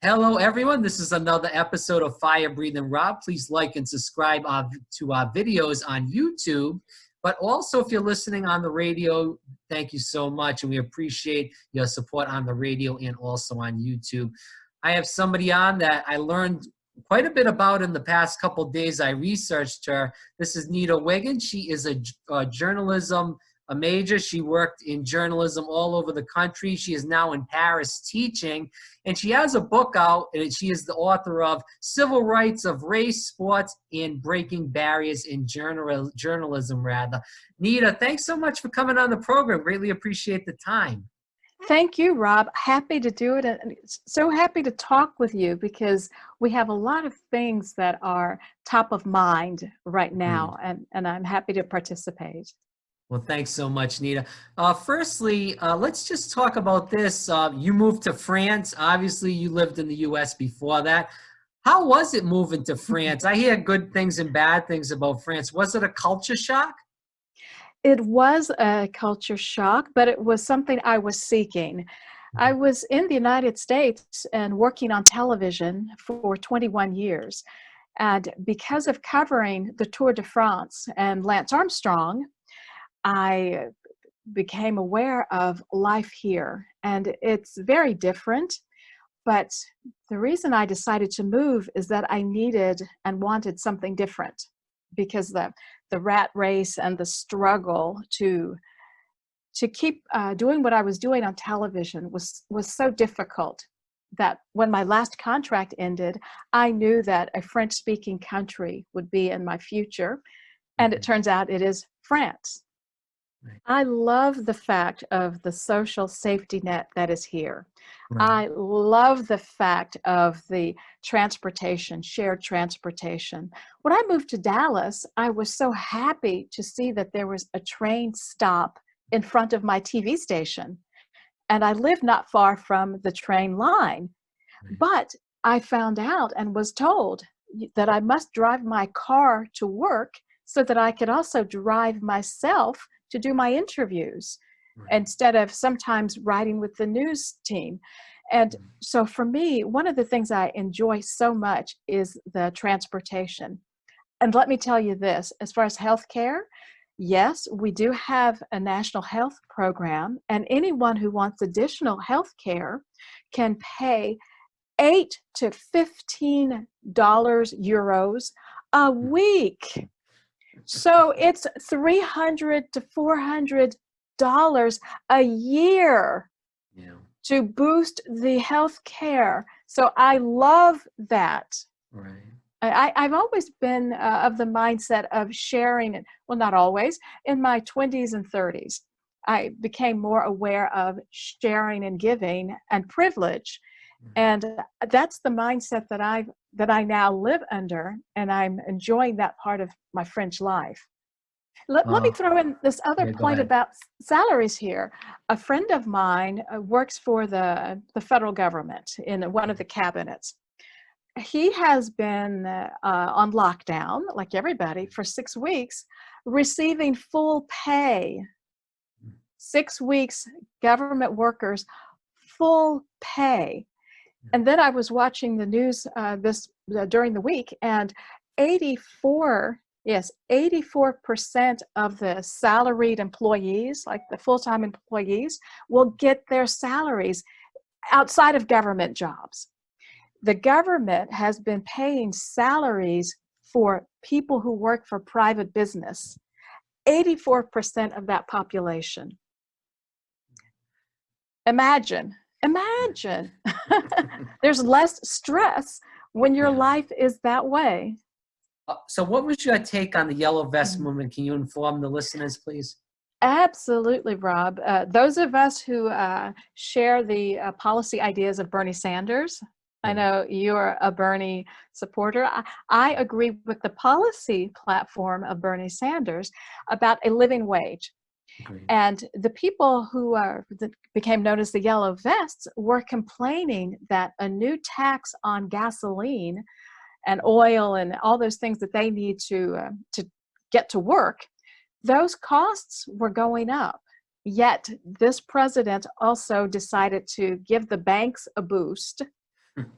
Hello, everyone. This is another episode of Fire Breathing Rob. Please like and subscribe to our videos on YouTube. But also, if you're listening on the radio, thank you so much. And we appreciate your support on the radio and also on YouTube. I have somebody on that I learned quite a bit about in the past couple of days. I researched her. This is Nita Wiggins. She is a journalism major. She worked in journalism all over the country. She is now in Paris teaching, and she has a book out, and she is the author of Civil Rights of Race, Sports, and Breaking Barriers in Journalism. Nita, thanks so much for coming on the program. Greatly appreciate the time. Thank you, Rob. Happy to do it, and so happy to talk with you because we have a lot of things that are top of mind right now, and I'm happy to participate. Well, thanks so much, Nita. Firstly, let's just talk about this. You moved to France. Obviously, you lived in the U.S. before that. How was it moving to France? I hear good things and bad things about France. Was it a culture shock? It was a culture shock, but it was something I was seeking. I was in the United States and working on television for 21 years. And because of covering the Tour de France and Lance Armstrong, I became aware of life here, and it's very different. But the reason I decided to move is that I needed and wanted something different, because the rat race and the struggle to keep doing what I was doing on television was so difficult that when my last contract ended, I knew that a French-speaking country would be in my future, and it turns out it is France. Right. I love the fact of the social safety net that is here. Right. I love the fact of the transportation, shared transportation. When I moved to Dallas, I was so happy to see that there was a train stop in front of my TV station. And I live not far from the train line. Right. But I found out and was told that I must drive my car to work so that I could also drive myself to do my interviews, right, instead of sometimes riding with the news team. And so for me, one of the things I enjoy so much is the transportation. And let me tell you this, as far as healthcare, yes, we do have a national health program, and anyone who wants additional healthcare can pay $8 to €15 a week. So it's $300 to $400 a year, yeah, to boost the health care. So I love that. Right. I've always been of the mindset of sharing, well, not always, in my 20s and 30s. I became more aware of sharing and giving and privilege. And that's the mindset that I now live under, and I'm enjoying that part of my French life. Let me throw in this other point about salaries here. A friend of mine works for the federal government in one of the cabinets. He has been on lockdown, like everybody, for 6 weeks, receiving full pay. 6 weeks, government workers, full pay. And then I was watching the news during the week, and 84% of the salaried employees, like the full-time employees, will get their salaries outside of government jobs. The government has been paying salaries for people who work for private business, 84% of that population. Imagine. There's less stress when your life is that way. So what was your take on the Yellow Vest movement? Can you inform the listeners, please? Absolutely, Rob. Those of us who share the policy ideas of Bernie Sanders, I know you're a Bernie supporter. I agree with the policy platform of Bernie Sanders about a living wage. Agreed. And the people who became known as the Yellow Vests were complaining that a new tax on gasoline and oil and all those things that they need to get to work, those costs were going up. Yet this president also decided to give the banks a boost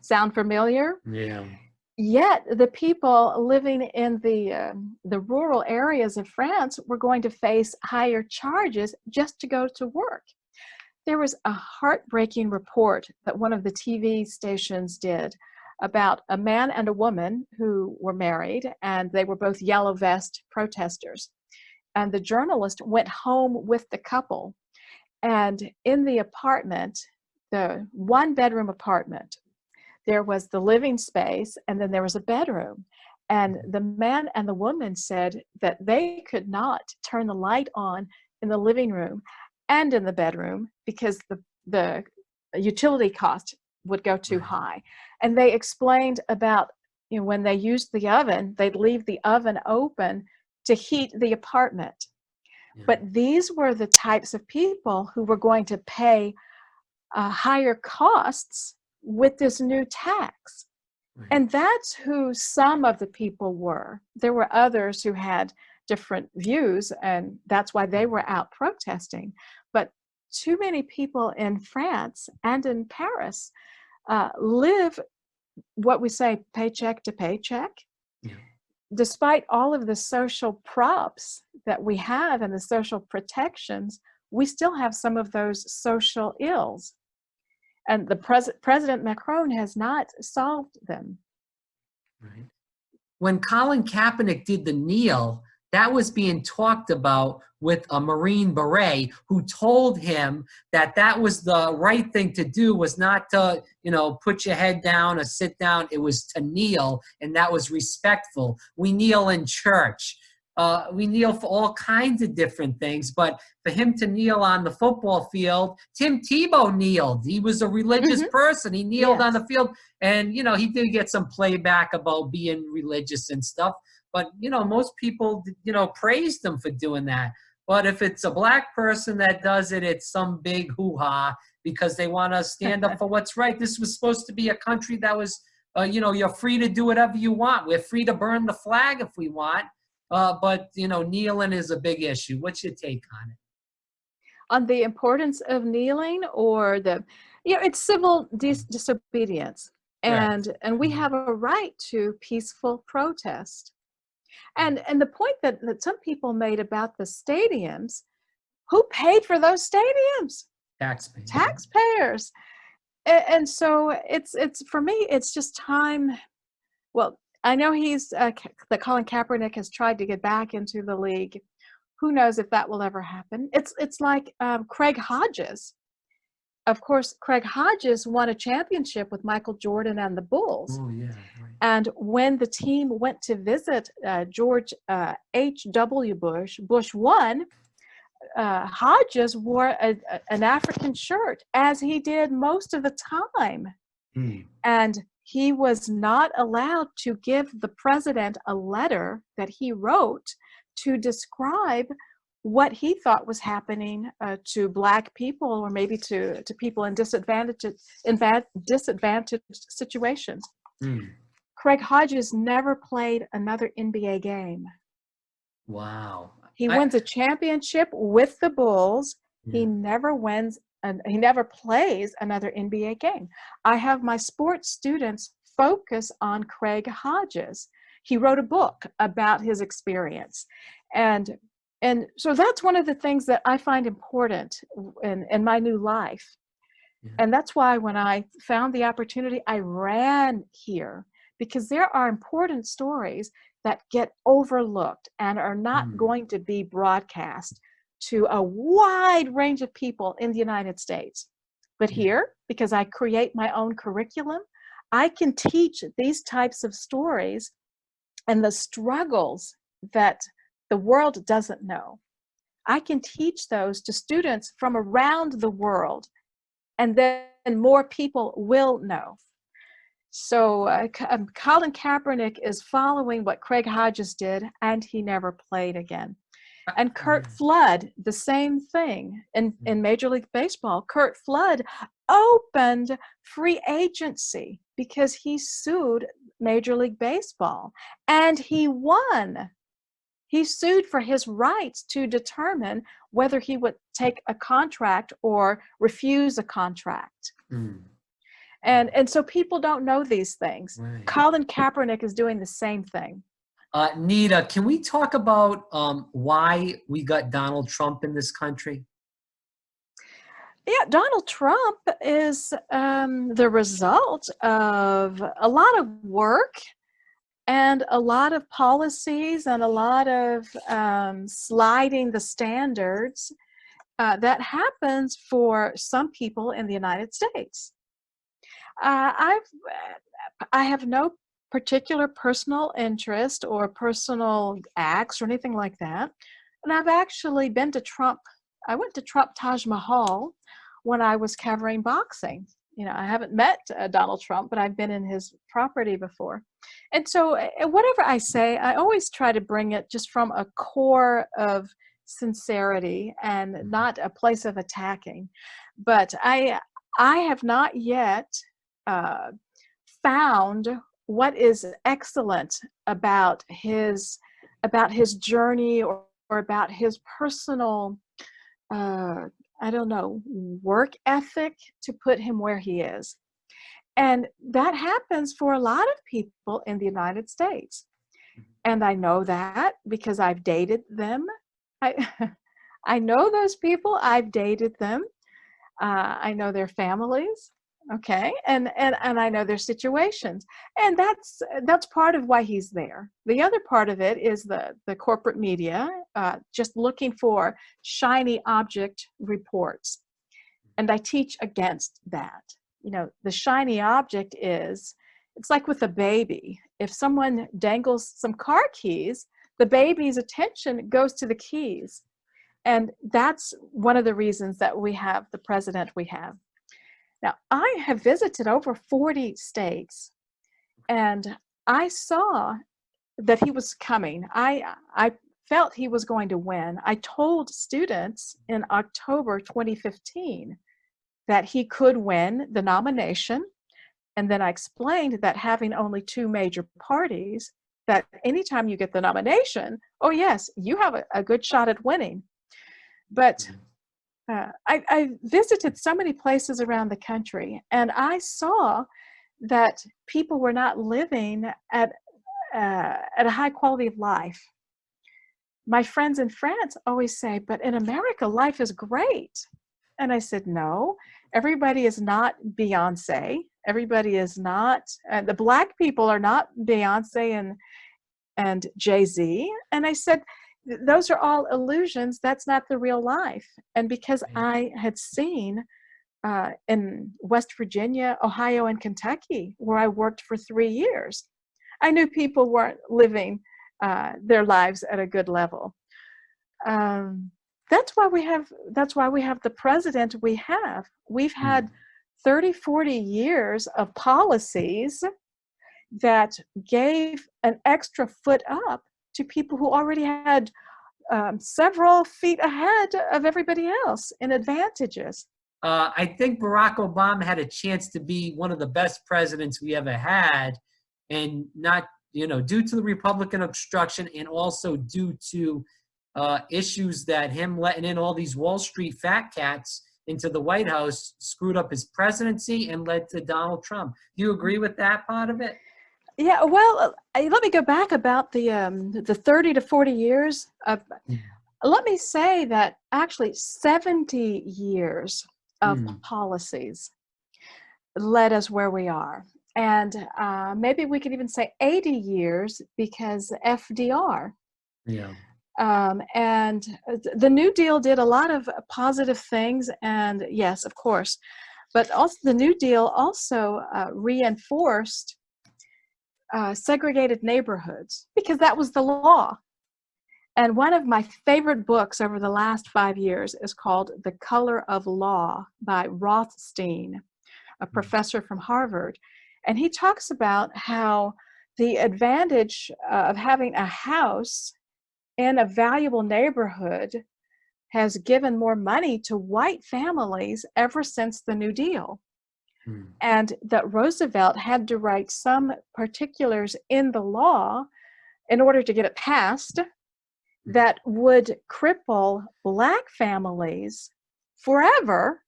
Sound familiar? Yeah. Yet the people living in the rural areas of France were going to face higher charges just to go to work. There was a heartbreaking report that one of the TV stations did about a man and a woman who were married, and they were both yellow vest protesters. And the journalist went home with the couple, and in the apartment, the one-bedroom apartment, there was the living space, and then there was a bedroom. And the man and the woman said that they could not turn the light on in the living room and in the bedroom because the utility cost would go too high. And they explained about, when they used the oven, they'd leave the oven open to heat the apartment. Yeah. But these were the types of people who were going to pay higher costs with this new tax. Right. And that's who some of the people were. There were others who had different views, and that's why they were out protesting. But too many people in France and in Paris live what we say paycheck to paycheck. Yeah. Despite all of the social props that we have and the social protections, we still have some of those social ills. And the President Macron has not solved them. Right. When Colin Kaepernick did the kneel, that was being talked about with a Marine Beret who told him that that was the right thing to do, was not to, put your head down or sit down. It was to kneel, and that was respectful. We kneel in church. We kneel for all kinds of different things, but for him to kneel on the football field, Tim Tebow kneeled. He was a religious person. He kneeled on the field, and, he did get some playback about being religious and stuff. But, most people, praised him for doing that. But if it's a black person that does it, it's some big hoo-ha because they want to stand up for what's right. This was supposed to be a country that was, you're free to do whatever you want. We're free to burn the flag if we want. But, kneeling is a big issue. What's your take on it? On the importance of kneeling, or it's civil disobedience. And we have a right to peaceful protest. And the point that some people made about the stadiums, who paid for those stadiums? Taxpayers. Taxpayers. And so it's for me, it's just time. Well, I know that Colin Kaepernick has tried to get back into the league. Who knows if that will ever happen? It's like Craig Hodges. Of course, Craig Hodges won a championship with Michael Jordan and the Bulls. Oh, yeah. Right. And when the team went to visit George H.W. Bush won, Hodges wore an African shirt, as he did most of the time. And he was not allowed to give the president a letter that he wrote to describe what he thought was happening to black people, or maybe to people in disadvantaged situations. Craig Hodges never played another NBA game. Wow. He wins a championship with the Bulls. Yeah. He never wins, and he never plays another NBA game. I have my sports students focus on Craig Hodges. He wrote a book about his experience. And so that's one of the things that I find important in my new life. Yeah. And that's why when I found the opportunity, I ran here, because there are important stories that get overlooked and are not going to be broadcast to a wide range of people in the United States. But here, because I create my own curriculum, I can teach these types of stories and the struggles that the world doesn't know. I can teach those to students from around the world, and then more people will know. So Colin Kaepernick is following what Craig Hodges did, and he never played again. And Curt Flood, the same thing in Major League Baseball. Curt Flood opened free agency because he sued Major League Baseball, and he won. He sued for his rights to determine whether he would take a contract or refuse a contract. And so people don't know these things. Right. Colin Kaepernick is doing the same thing. Nita, can we talk about why we got Donald Trump in this country? Yeah, Donald Trump is the result of a lot of work and a lot of policies and a lot of sliding the standards that happens for some people in the United States. I have no particular personal interest or personal acts or anything like that. And I've actually been to I went to Trump Taj Mahal when I was covering boxing. I haven't met Donald Trump, but I've been in his property before. And so whatever I say, I always try to bring it just from a core of sincerity and not a place of attacking. But I have not yet found what is excellent about his journey or about his personal I don't know, work ethic to put him where he is. And that happens for a lot of people in the United States. And I know that because I've dated them. I know those people, I've dated them. I know their families. Okay, and I know their situations, and that's part of why he's there. The other part of it is the corporate media just looking for shiny object reports, and I teach against that. The shiny object it's like with a baby. If someone dangles some car keys, the baby's attention goes to the keys, and that's one of the reasons that we have the president we have. Now, I have visited over 40 states, and I saw that he was coming. I felt he was going to win. I told students in October 2015 that he could win the nomination, and then I explained that having only two major parties, that anytime you get the nomination, oh yes, you have a good shot at winning. But I visited so many places around the country, and I saw that people were not living at a high quality of life. My friends in France always say, but in America, life is great. And I said, no, everybody is not Beyonce. Everybody is not, the Black people are not Beyonce and Jay-Z. And I said, those are all illusions. That's not the real life. And because I had seen in West Virginia, Ohio, and Kentucky, where I worked for 3 years, I knew people weren't living their lives at a good level. That's why we have the president we have. We've had 30, 40 years of policies that gave an extra foot up to people who already had several feet ahead of everybody else in advantages. I think Barack Obama had a chance to be one of the best presidents we ever had, and not, due to the Republican obstruction and also due to issues that him letting in all these Wall Street fat cats into the White House screwed up his presidency and led to Donald Trump. Do you agree with that part of it? Yeah, well, let me go back about the 30 to 40 years. Let me say that actually 70 years of policies led us where we are. And maybe we could even say 80 years because FDR. Yeah. And the New Deal did a lot of positive things, and yes, of course, but also the New Deal also reinforced segregated neighborhoods because that was the law. And one of my favorite books over the last 5 years is called The Color of Law by Rothstein, a professor from Harvard. And he talks about how the advantage of having a house in a valuable neighborhood has given more money to white families ever since the New Deal. And that Roosevelt had to write some particulars in the law in order to get it passed that would cripple Black families forever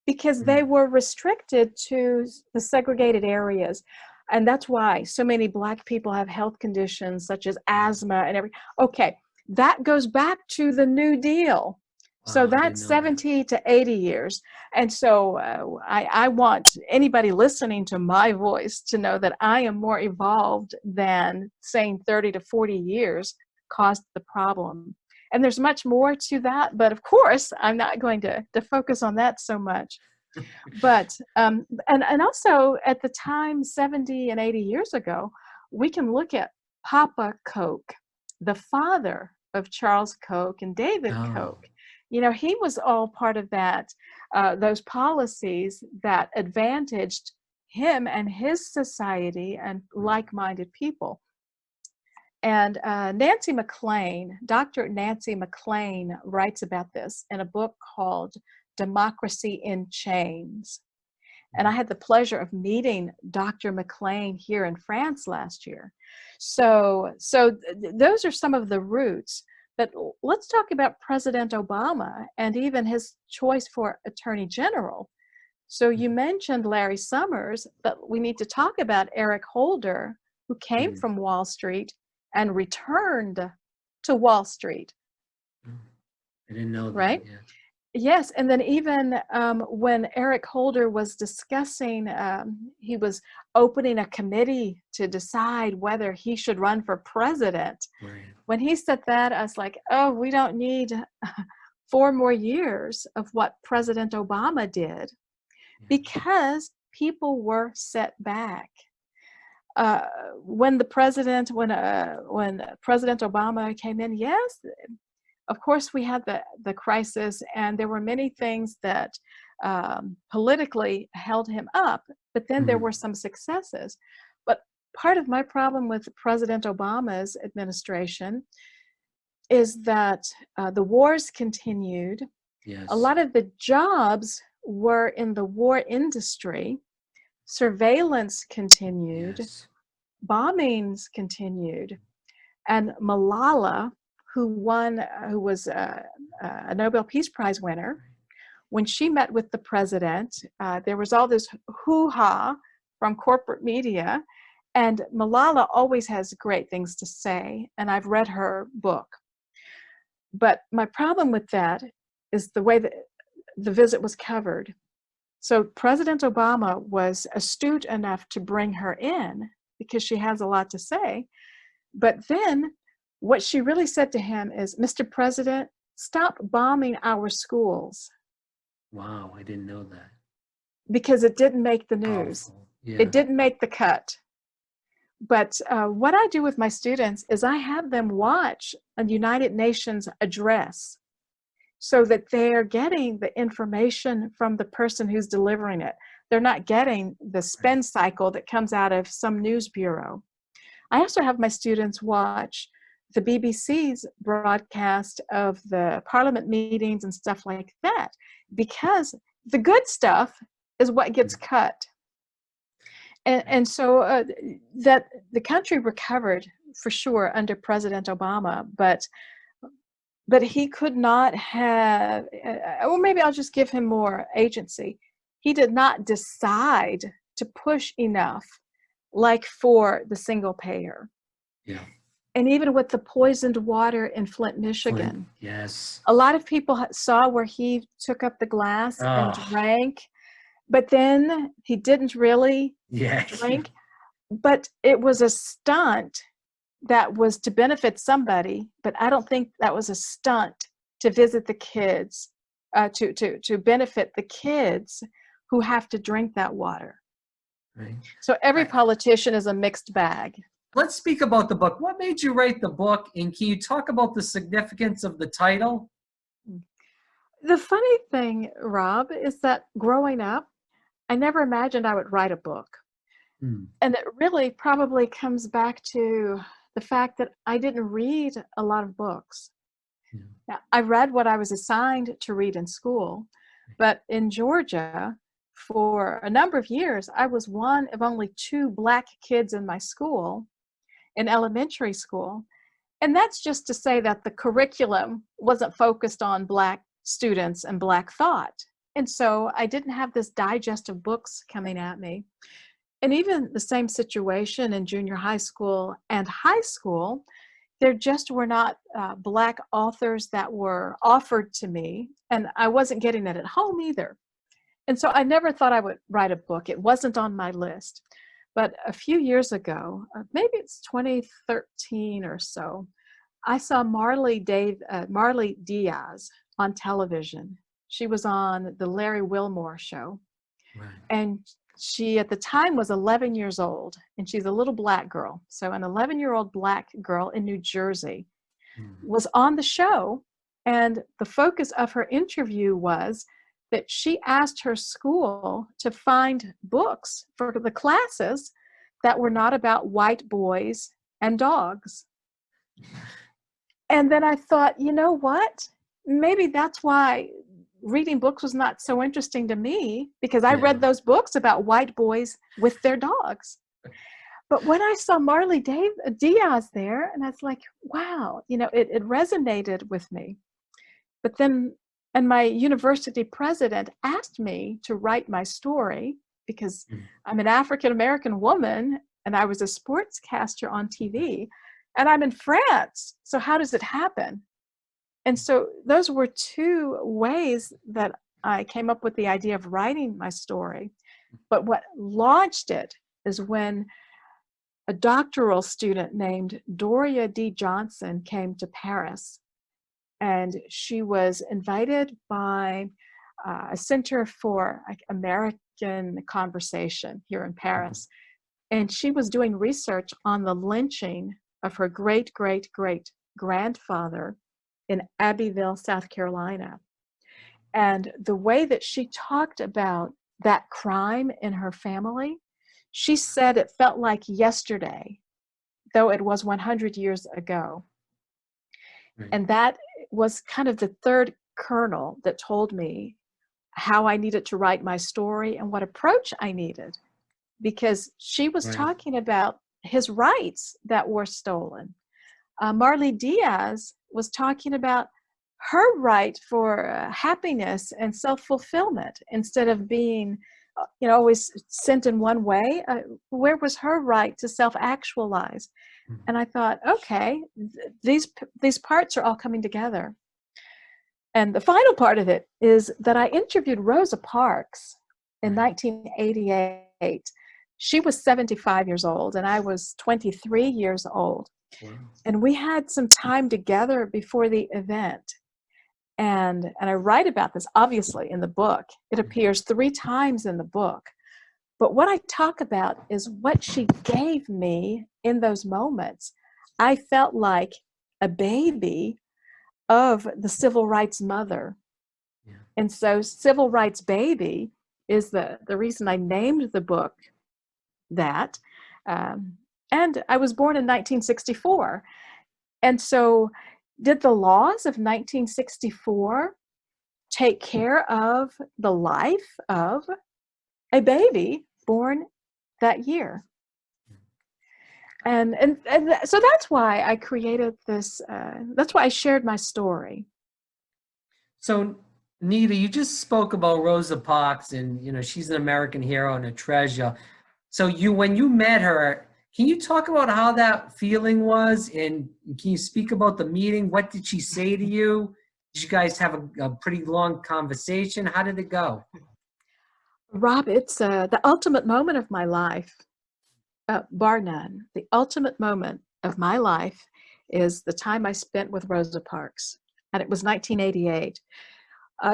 because they were restricted to the segregated areas. And that's why so many Black people have health conditions such as asthma and everything. Okay, that goes back to the New Deal. So Wow, I that's didn't know that. 70 to 80 years. And so I want anybody listening to my voice to know that I am more evolved than saying 30 to 40 years caused the problem. And there's much more to that, but of course, I'm not going to focus on that so much. But, and also at the time, 70 and 80 years ago, we can look at Papa Coke, the father of Charles Koch and David Oh, Koch. You know, he was all part of that, those policies that advantaged him and his society and like-minded people. And Nancy McLean, Dr. Nancy McLean writes about this in a book called Democracy in Chains. And I had the pleasure of meeting Dr. McLean here in France last year. So those are some of the roots. But let's talk about President Obama and even his choice for Attorney General. So you mentioned Larry Summers, but we need to talk about Eric Holder, who came from Wall Street and returned to Wall Street. I didn't know that. Right? Yeah. Yes, and then even when Eric Holder was discussing, he was opening a committee to decide whether he should run for president. Right. When he said that, I was like, oh, we don't need 4 more years of what President Obama did, because people were set back. When President Obama came in, yes, of course we had the crisis, and there were many things that politically held him up, but then there were some successes. But part of my problem with President Obama's administration is that the wars continued. Yes. A lot of the jobs were in the war industry. Surveillance continued. Yes. Bombings continued. And Malala, who was a Nobel Peace Prize winner, when she met with the president, there was all this hoo-ha from corporate media, and Malala always has great things to say, and I've read her book. But my problem with that is the way that the visit was covered. So President Obama was astute enough to bring her in because she has a lot to say. But then what she really said to him is, Mr. President, stop bombing our schools. Wow, I didn't know that. Because it didn't make the news. Yeah. It didn't make the cut. But what I do with my students is I have them watch a United Nations address so that they're getting the information from the person who's delivering it. They're not getting the spin cycle that comes out of some news bureau. I also have my students watch the BBC's broadcast of the parliament meetings and stuff like that, because the good stuff is what gets cut. And so that the country recovered for sure under President Obama, but he could not have, or maybe I'll just give him more agency. He did not decide to push enough, like for the single payer. Yeah. And even with the poisoned water in Flint, Michigan. Yes. A lot of people saw where he took up the glass and drank, but then he didn't really drink. But it was a stunt that was to benefit somebody, but I don't think that was a stunt to visit the kids, to benefit the kids who have to drink that water. Right. So every politician is a mixed bag. Let's speak about the book. What made you write the book, and can you talk about the significance of the title? The funny thing, Rob, is that growing up, I never imagined I would write a book. And it really probably comes back to the fact that I didn't read a lot of books. Now, I read what I was assigned to read in school, but in Georgia, for a number of years, I was one of only 2 Black kids in my school, in elementary school. And that's just to say that the curriculum wasn't focused on Black students and Black thought. And so I didn't have this digest of books coming at me. And even the same situation in junior high school and high school, there just were not Black authors that were offered to me, and I wasn't getting it at home either. And so I never thought I would write a book. It wasn't on my list. But a few years ago, maybe it's 2013 or so, I saw Marley Diaz on television. She was on the Larry Wilmore show. Right. And she, at the time, was 11 years old, and she's a little Black girl. So an 11-year-old Black girl in New Jersey was on the show, and the focus of her interview was that she asked her school to find books for the classes that were not about white boys and dogs. And then I thought, you know what? Maybe that's why reading books was not so interesting to me, because I read those books about white boys with their dogs. But when I saw Marley Diaz there, and I was like, wow, it resonated with me. But then, and my university president asked me to write my story because I'm an African-American woman and I was a sportscaster on TV, and I'm in France. So how does it happen? And so those were two ways that I came up with the idea of writing my story. But what launched it is when a doctoral student named Doria D. Johnson came to Paris. And she was invited by a Center for American Conversation here in Paris. And she was doing research on the lynching of her great-great-great-grandfather in Abbeville, South Carolina. And the way that she talked about that crime in her family, she said it felt like yesterday, though it was 100 years ago. Right. And that was kind of the third kernel that told me how I needed to write my story and what approach I needed, because she was talking about his rights that were stolen. Marley Diaz was talking about her right for happiness and self-fulfillment instead of being, always sent in one way. Where was her right to self-actualize? And I thought, okay, these parts are all coming together. And the final part of it is that I interviewed Rosa Parks in 1988. She was 75 years old, and I was 23 years old. Wow. And we had some time together before the event. And I write about this, obviously, in the book. It appears 3 times in the book. But what I talk about is what she gave me in those moments. I felt like a baby of the civil rights mother. Yeah. And so Civil Rights Baby is the reason I named the book that. And I was born in 1964. And so did the laws of 1964 take care of the life of a baby born that year? And so that's why I created this, that's why I shared my story. So Nita, you just spoke about Rosa Parks, and she's an American hero and a treasure. So when you met her, can you talk about how that feeling was, and can you speak about the meeting? What did she say to you? Did you guys have a pretty long conversation? How did it go? Rob, it's the ultimate moment of my life, bar none. The ultimate moment of my life is the time I spent with Rosa Parks, and it was 1988.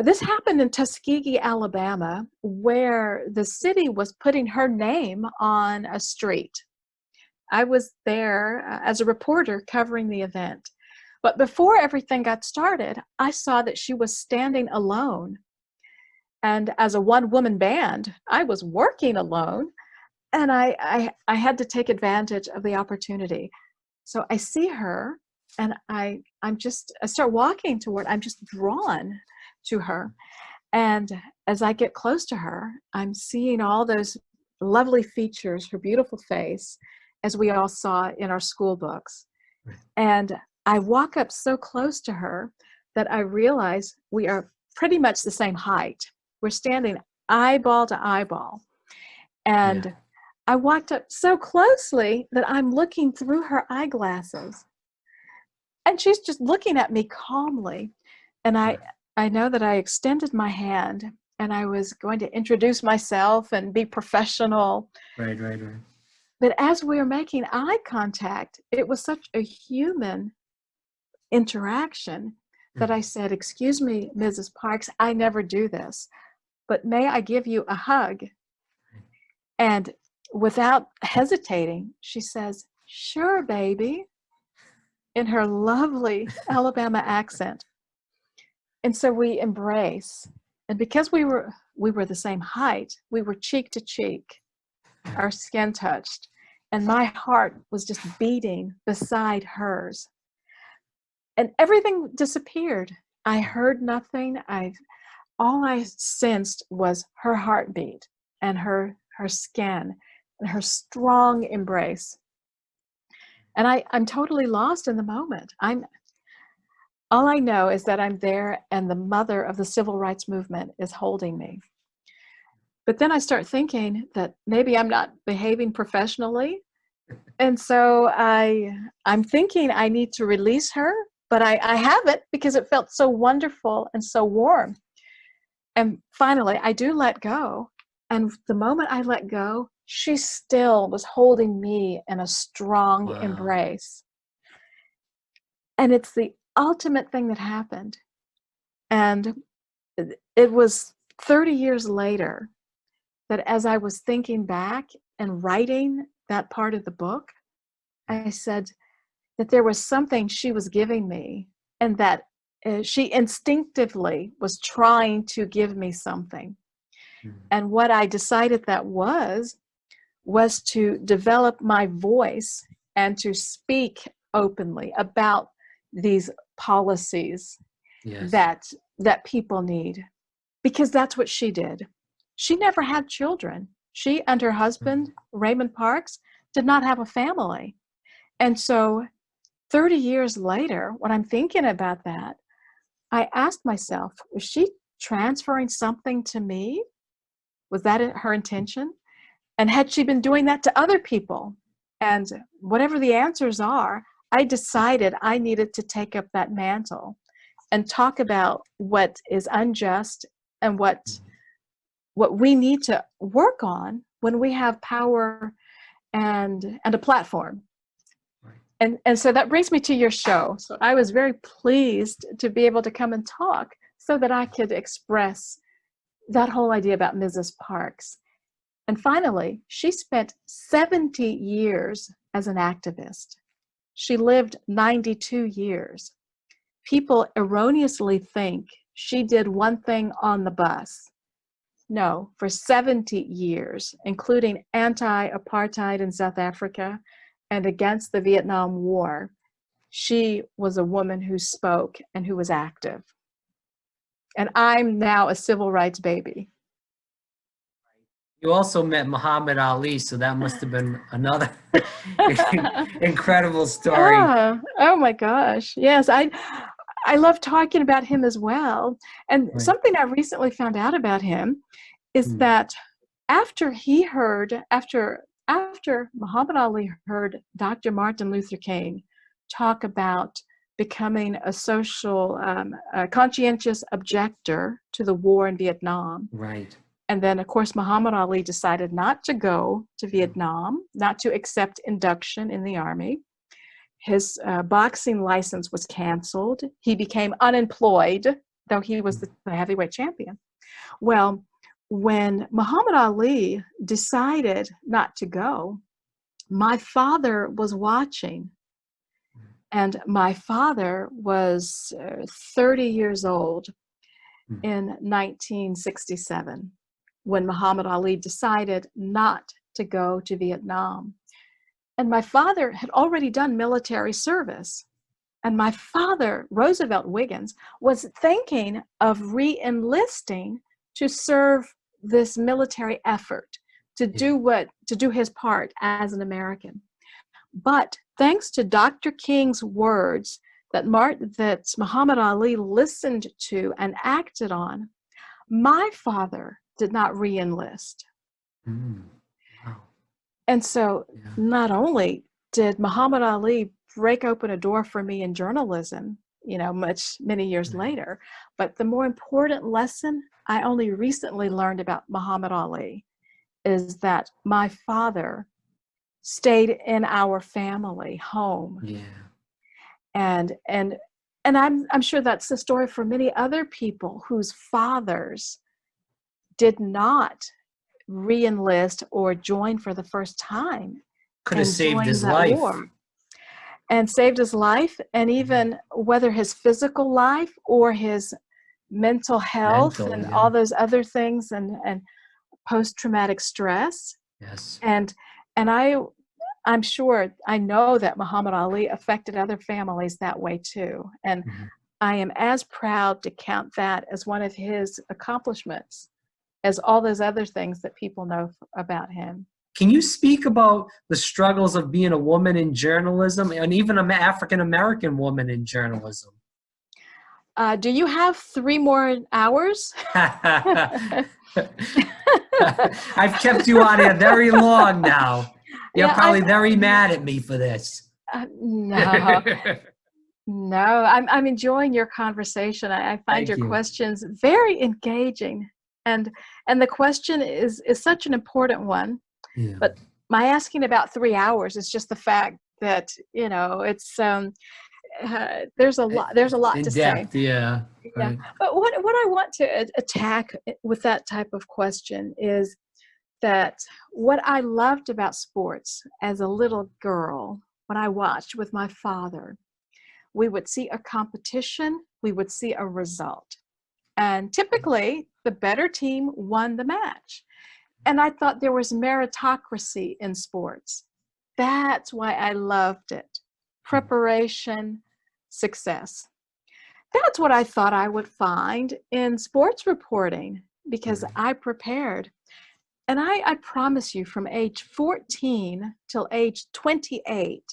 This happened in Tuskegee, Alabama, where the city was putting her name on a street. I was there as a reporter covering the event. But before everything got started, I saw that she was standing alone. And as a one-woman band, I was working alone, and I had to take advantage of the opportunity. So I see her, and I start walking toward, I'm just drawn to her. And as I get close to her, I'm seeing all those lovely features, her beautiful face, as we all saw in our school books. And I walk up so close to her that I realize we are pretty much the same height. We're standing eyeball to eyeball. And Yeah. I walked up so closely that I'm looking through her eyeglasses. And she's just looking at me calmly. And I know that I extended my hand and I was going to introduce myself and be professional. Right. But as we were making eye contact, it was such a human interaction that I said, "Excuse me, Mrs. Parks, I never do this, but may I give you a hug?" And without hesitating, she says, "Sure, baby," in her lovely Alabama accent. And so we embrace. And because we were the same height, we were cheek to cheek, our skin touched, and my heart was just beating beside hers. And everything disappeared. I heard nothing. All I sensed was her heartbeat and her skin and her strong embrace. And I'm totally lost in the moment. All I know is that I'm there and the mother of the civil rights movement is holding me. But then I start thinking that maybe I'm not behaving professionally. And so I'm thinking I need to release her, but I haven't because it felt so wonderful and so warm. And finally, I do let go. And the moment I let go, she still was holding me in a strong embrace. And it's the ultimate thing that happened. And it was 30 years later that as I was thinking back and writing that part of the book, I said that there was something she was giving me and that she instinctively was trying to give me something. And what I decided that was to develop my voice and to speak openly about these policies that people need, because that's what she did. She never had children. She and her husband, Raymond Parks, did not have a family. And so 30 years later, when I'm thinking about that, I asked myself, was she transferring something to me? Was that her intention? And had she been doing that to other people? And whatever the answers are, I decided I needed to take up that mantle and talk about what is unjust and what we need to work on when we have power and a platform. And so that brings me to your show. So I was very pleased to be able to come and talk so that I could express that whole idea about Mrs. Parks. And finally, she spent 70 years as an activist. She lived 92 years. People erroneously think she did one thing on the bus. No, for 70 years, including anti-apartheid in South Africa and against the Vietnam War, she was a woman who spoke and who was active. And I'm now a civil rights baby. You also met Muhammad Ali, so that must have been another incredible story. Yeah. Oh my gosh. Yes, I love talking about him as well. And something I recently found out about him is that after Muhammad Ali heard Dr. Martin Luther King talk about becoming a social, conscientious objector to the war in Vietnam. Right. And then, of course, Muhammad Ali decided not to go to Vietnam, not to accept induction in the army. His boxing license was canceled. He became unemployed, though he was the heavyweight champion. Well, when Muhammad Ali decided not to go, my father was watching. And my father was 30 years old in 1967 when Muhammad Ali decided not to go to Vietnam. And my father had already done military service. And my father, Roosevelt Wiggins, was thinking of re-enlisting to serve this military effort, to do his part as an American. But thanks to Dr. King's words that Muhammad Ali listened to and acted on, My father did not re-enlist. Mm. Wow. And so Yeah. not only did Muhammad Ali break open a door for me in journalism, many years Right. later, but the more important lesson I only recently learned about Muhammad Ali is that my father stayed in our family home. Yeah. And I'm sure that's the story for many other people whose fathers did not re-enlist or join for the first time Could have and saved join his that life. war and saved his life, and even whether his physical life or his mental health Mental, and yeah. all those other things, and post-traumatic stress. Yes. And I'm sure, I know that Muhammad Ali affected other families that way too. And I am as proud to count that as one of his accomplishments as all those other things that people know about him. Can you speak about the struggles of being a woman in journalism, and even an African-American woman in journalism? Do you have 3 more hours? I've kept you on here very long now. You're probably very mad at me for this. No. No, I'm enjoying your conversation. I find Thank your you. questions very engaging, and the question is such an important one. Yeah. But my asking about 3 hours is just the fact that it's there's a lot In to depth, say. yeah. Yeah, Right. but what I want to attack with that type of question is that what I loved about sports as a little girl, when I watched with my father, we would see a competition, we would see a result. And typically, the better team won the match. And I thought there was meritocracy in sports. That's why I loved it. Preparation, success. That's what I thought I would find in sports reporting, because I prepared. And I promise you, from age 14 till age 28,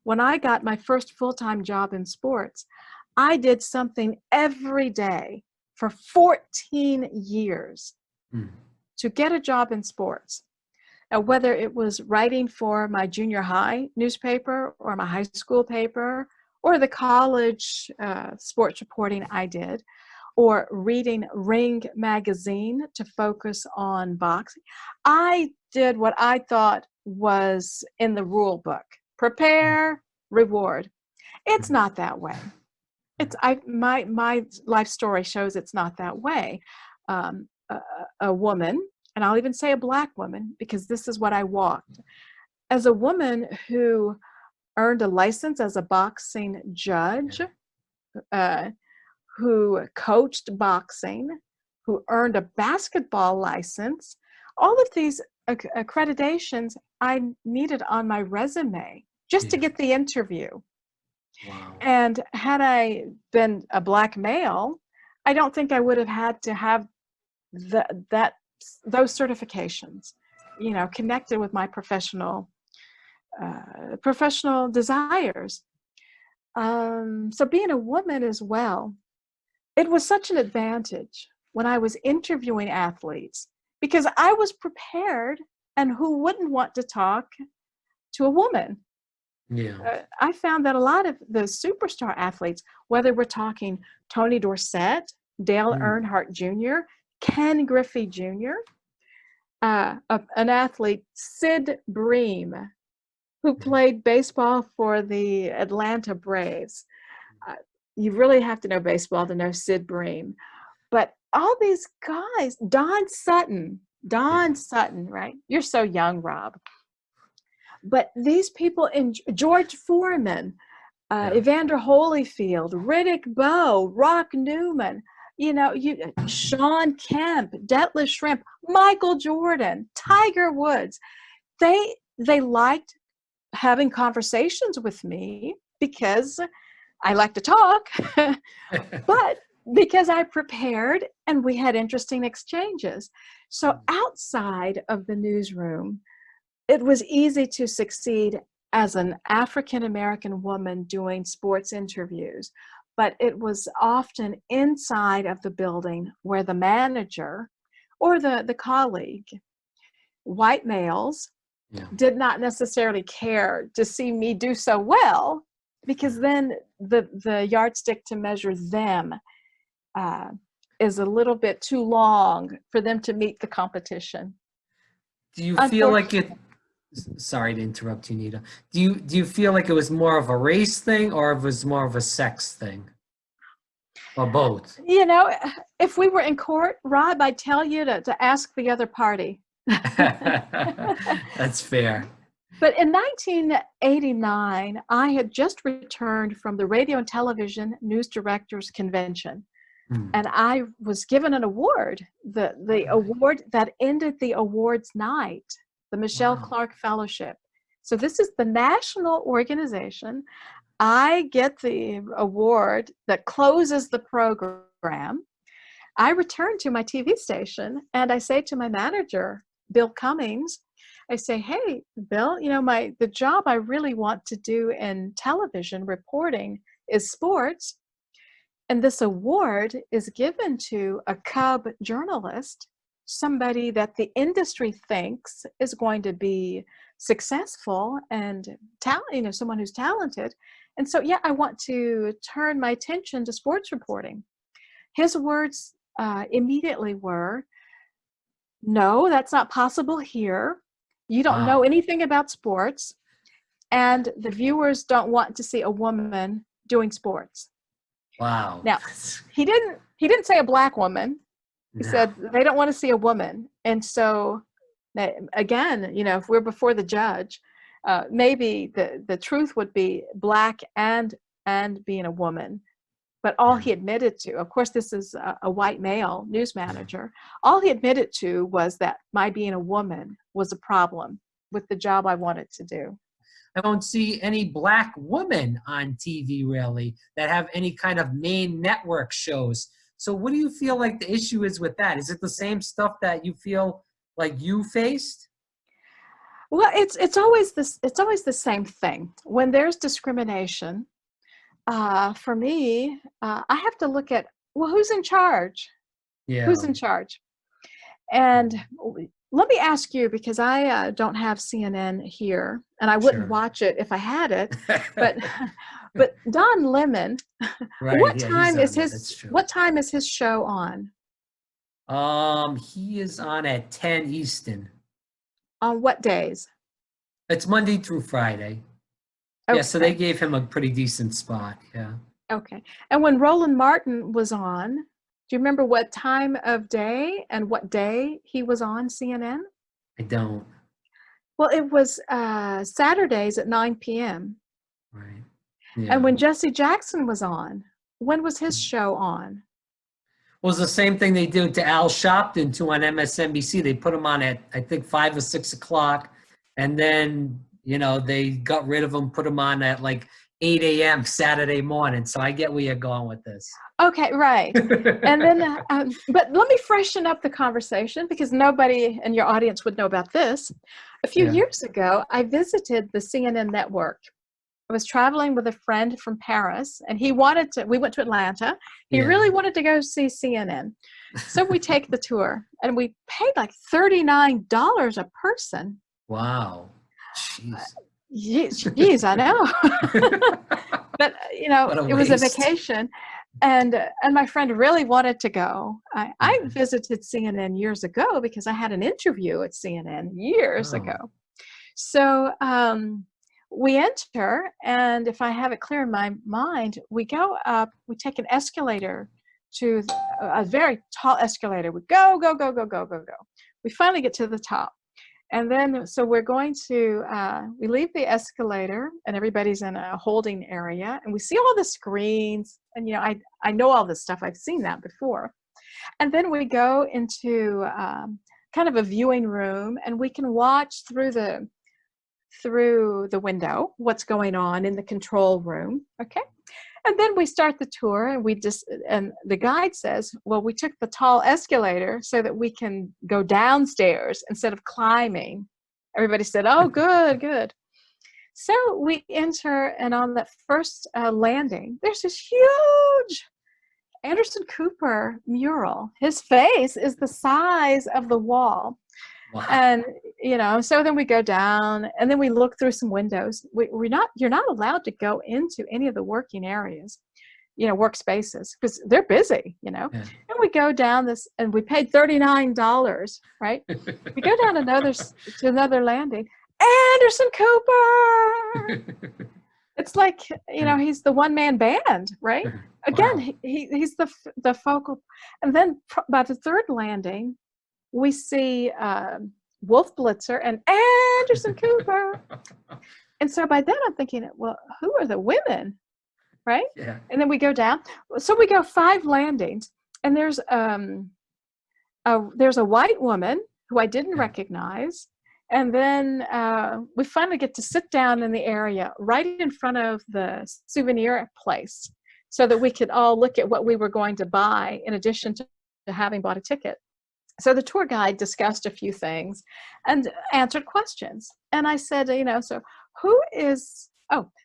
when I got my first full-time job in sports, I did something every day for 14 years to get a job in sports. Now, whether it was writing for my junior high newspaper or my high school paper or the college sports reporting I did, or reading Ring magazine to focus on boxing, I did what I thought was in the rule book. Prepare, reward. It's not that way. My life story shows it's not that way. A woman, and I'll even say a Black woman, because this is what I walked. As a woman who earned a license as a boxing judge, who coached boxing, who earned a basketball license, all of these accreditations I needed on my resume just to get the interview. Wow. And had I been a Black male, I don't think I would have had to have those certifications, connected with my professional desires. So being a woman as well, it was such an advantage when I was interviewing athletes, because I was prepared, and who wouldn't want to talk to a woman? Yeah. I found that a lot of the superstar athletes, whether we're talking Tony Dorsett, Dale Earnhardt Jr., Ken Griffey Jr., an athlete, Sid Bream, who played baseball for the Atlanta Braves. You really have to know baseball to know Sid Bream. But all these guys, Don Sutton, right? You're so young, Rob. But these in George Foreman, Evander Holyfield, Riddick Bowe, Rock Newman, Sean Kemp, Detlef Schrempf, Michael Jordan, Tiger Woods, they liked having conversations with me because I like to talk, but because I prepared and we had interesting exchanges. So outside of the newsroom, it was easy to succeed as an African-American woman doing sports interviews. but it was often inside of the building where the manager or the colleague, white males, did not necessarily care to see me do so well, because then the yardstick to measure them is a little bit too long for them to meet the competition. Do you feel like it? Sorry to interrupt you, Nita. Do you feel like it was more of a race thing, or it was more of a sex thing, or both? You know, if we were in court, Rob, I'd tell you to ask the other party. That's fair. But in 1989, I had just returned from the Radio and Television News Directors Convention. And I was given an award, the award that ended the awards night, the Michelle Clark Fellowship. So this is the national organization. I get the award that closes the program. I return to my TV station and I say to my manager, Bill Cummings, I say, hey, Bill, you know, the job I really want to do in television reporting is sports. And this award is given to a cub journalist, somebody that the industry thinks is going to be successful and someone who's talented. And so, yeah, I want to turn my attention to sports reporting. His words immediately were, no, that's not possible here. You don't know anything about sports, and the viewers don't want to see a woman doing sports. Wow. Now, he didn't say a black woman. He said they don't want to see a woman. And so, again, you know, if we're before the judge, maybe the truth would be black and being a woman. But all he admitted to, of course, this is a white male news manager, all he admitted to was that my being a woman was a problem with the job I wanted to do. I don't see any black women on TV really that have any kind of main network shows. So what do you feel like the issue is with that? Is it the same stuff that you feel like you faced? Well, it's always the same thing. When there's discrimination, for me, I have to look at, well, who's in charge? Yeah. Who's in charge? And let me ask you, because I don't have CNN here, and I wouldn't watch it if I had it. But Don Lemon, what time is his show on? He is on at 10 Eastern. On what days? It's Monday through Friday. Okay. Yeah, so they gave him a pretty decent spot. Yeah. Okay. And when Roland Martin was on, do you remember what time of day and what day he was on CNN? I don't. Well, it was Saturdays at 9 p.m. Right. Yeah. And when Jesse Jackson was on, when was his show on? Well, it's the same thing they did to Al Sharpton too on MSNBC. They put him on at, I think, 5 or 6 o'clock. And then, you know, they got rid of him, put him on at like 8 a.m. Saturday morning. So I get where you're going with this. Okay, right. And then, but let me freshen up the conversation, because nobody in your audience would know about this. A few years ago, I visited the CNN network. I was traveling with a friend from Paris, and we went to Atlanta. He really wanted to go see CNN. So we take the tour, and we paid like $39 a person. Wow. Jeez. Jeez, I know. But, you know, it was a vacation. And my friend really wanted to go. I visited CNN years ago because I had an interview at CNN years ago. So we enter, and if I have it clear in my mind, we go up, we take an escalator to a very tall escalator. We go. We finally get to the top. And then, so we're going to, we leave the escalator, and everybody's in a holding area, and we see all the screens, and, you know, I know all this stuff. I've seen that before. And then we go into kind of a viewing room, and we can watch through the window what's going on in the control room. Okay. And then we start the tour, and the guide says, well, we took the tall escalator so that we can go downstairs instead of climbing. Everybody said, oh, good. So we enter, and on that first landing, there's this huge Anderson Cooper mural. His face is the size of the wall. Wow. And, so then we go down, and then we look through some windows. You're not allowed to go into any of the working areas, workspaces, because they're busy, Yeah. And we go down this, and we paid $39, right? We go down to another landing. Anderson Cooper! It's like, he's the one-man band, right? Again, Wow. he's the focal. And then by the third landing, we see Wolf Blitzer and Anderson Cooper. And so by then I'm thinking, well, who are the women, right? Yeah. And then we go down. So we go 5 landings, and there's a white woman who I didn't recognize. And then we finally get to sit down in the area right in front of the souvenir place so that we could all look at what we were going to buy in addition to having bought a ticket. So the tour guide discussed a few things and answered questions. And I said, so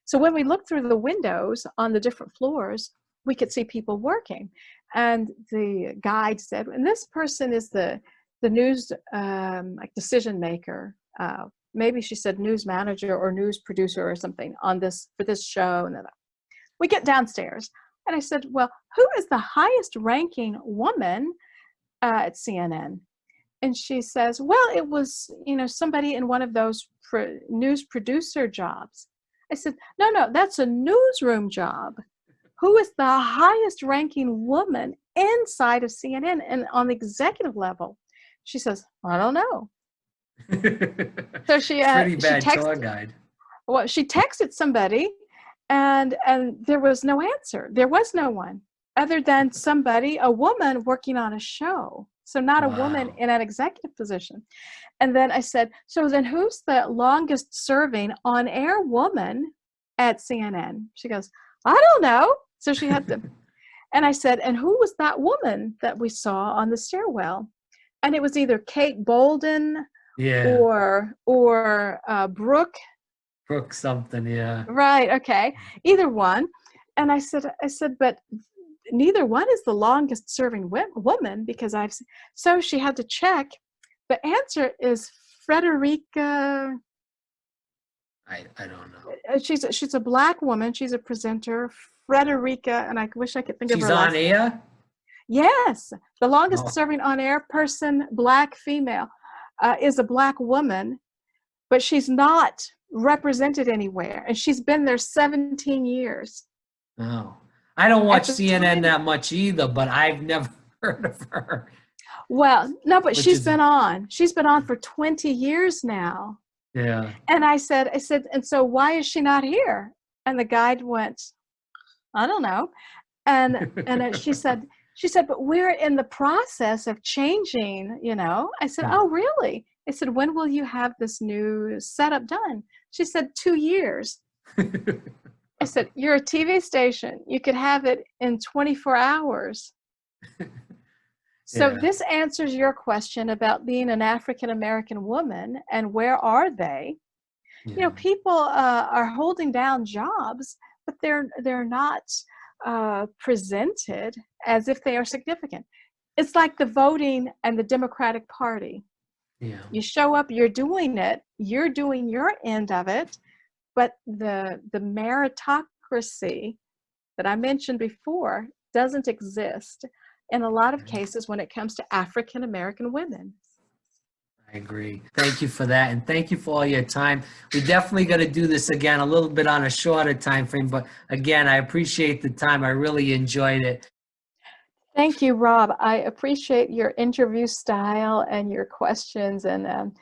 so when we looked through the windows on the different floors, we could see people working. And the guide said, and this person is the news decision maker. Maybe she said news manager or news producer or something for this show. And then we get downstairs, and I said, well, who is the highest ranking woman at CNN? And she says, well, it was, somebody in one of those news producer jobs. I said, no, that's a newsroom job. Who is the highest ranking woman inside of CNN and on the executive level? She says, I don't know. So she pretty bad she texted, tour guide. Well, she texted somebody, and there was no answer. There was no one other than a woman working on a show. So not a woman in an executive position. And then I said, so then who's the longest serving on-air woman at CNN? She goes, I don't know. So she had to, and I said, and who was that woman that we saw on the stairwell? And it was either Kate Bolden or Brooke something, yeah. Right, okay. Either one. And I said, but neither one is the longest serving woman because so she had to check. The answer is Frederica. I don't know. She's a Black woman. She's a presenter, Frederica, and I wish I could think of her last name. She's on air? Yes. The longest serving on-air person, Black female, is a Black woman, but she's not represented anywhere. And she's been there 17 years. Oh. I don't watch CNN that much either, but I've never heard of her. Well, no, but she's been on. She's been on for 20 years now. Yeah. And I said, and so why is she not here? And the guide went, I don't know. And she said, but we're in the process of changing, I said, oh, really? I said, when will you have this new setup done? She said, 2 years. I said, you're a TV station. You could have it in 24 hours. So this answers your question about being an African-American woman and where are they? Yeah. People are holding down jobs, but they're not presented as if they are significant. It's like the voting and the Democratic Party. Yeah. You show up, you're doing it, you're doing your end of it, but the meritocracy that I mentioned before doesn't exist in a lot of cases when it comes to African American women. I agree. Thank you for that, and thank you for all your time. We definitely got to do this again, a little bit on a shorter time frame, but again, I appreciate the time. I really enjoyed it. Thank you, Rob. I appreciate your interview style and your questions, and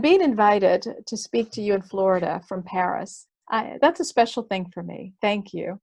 being invited to speak to you in Florida from Paris. That's a special thing for me. Thank you.